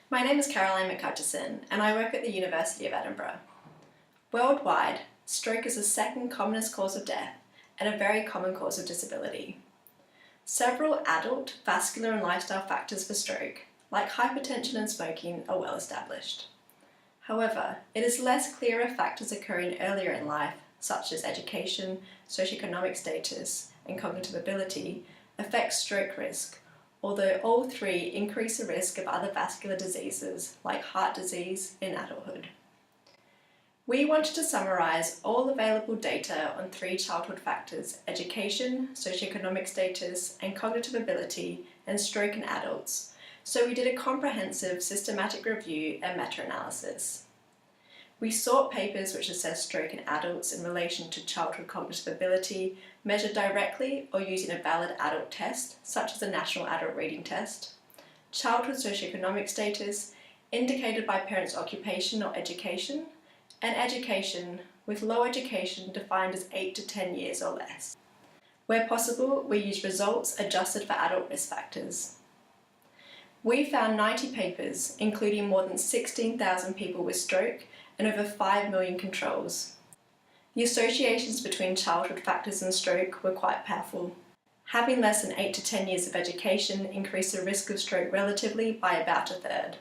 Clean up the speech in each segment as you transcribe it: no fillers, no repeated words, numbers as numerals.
My name is Caroline McHutchison and I work at the University of Edinburgh. Worldwide, stroke is the second commonest cause of death and a very common cause of disability. Several adult, vascular and lifestyle factors for stroke, like hypertension and smoking, are well established. However, it is less clear if factors occurring earlier in life, such as education, socioeconomic status, and cognitive ability, affect stroke risk, although all three increase the risk of other vascular diseases like heart disease in adulthood. We wanted to summarise all available data on three childhood factors: education, socioeconomic status, and cognitive ability, and stroke in adults. So we did a comprehensive systematic review and meta-analysis. We sought papers which assess stroke in adults in relation to childhood cognitive ability, measured directly or using a valid adult test, such as the National Adult Reading Test, childhood socioeconomic status, indicated by parents' occupation or education, and education, with low education defined as 8 to 10 years or less. Where possible, we used results adjusted for adult risk factors. We found 90 papers, including more than 16,000 people with stroke and over 5 million controls. The associations between childhood factors and stroke were quite powerful. Having less than 8 to 10 years of education increased the risk of stroke relatively by about a third.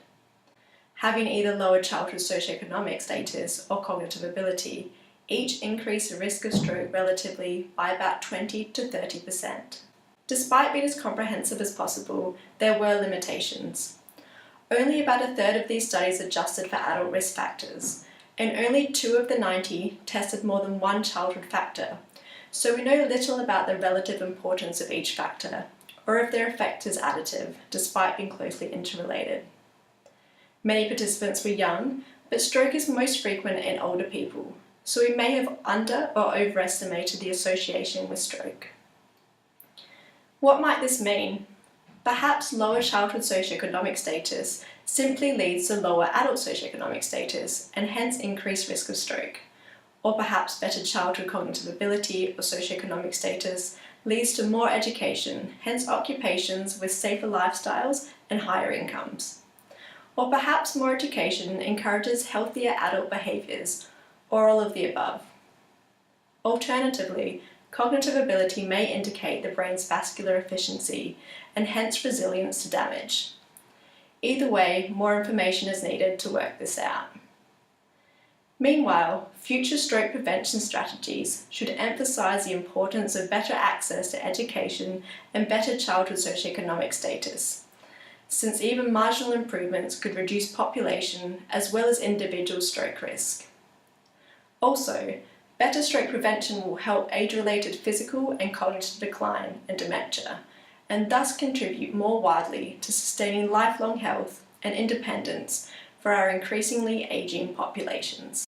Having either lower childhood socioeconomic status or cognitive ability each increased the risk of stroke relatively by about 20 to 30%. Despite being as comprehensive as possible, there were limitations. Only about a third of these studies adjusted for adult risk factors, and only 2 of the 90 tested more than one childhood factor, so we know little about the relative importance of each factor, or if their effect is additive, despite being closely interrelated. Many participants were young, but stroke is most frequent in older people, so we may have under or overestimated the association with stroke. What might this mean? Perhaps lower childhood socioeconomic status simply leads to lower adult socioeconomic status and hence increased risk of stroke. Or perhaps better childhood cognitive ability or socioeconomic status leads to more education, hence occupations with safer lifestyles and higher incomes. Or perhaps more education encourages healthier adult behaviours, or all of the above. Alternatively, cognitive ability may indicate the brain's vascular efficiency and hence resilience to damage. Either way, more information is needed to work this out. Meanwhile, future stroke prevention strategies should emphasise the importance of better access to education and better childhood socioeconomic status, since even marginal improvements could reduce population as well as individual stroke risk. Also, better stroke prevention will help age-related physical and cognitive decline and dementia, and thus contribute more widely to sustaining lifelong health and independence for our increasingly ageing populations.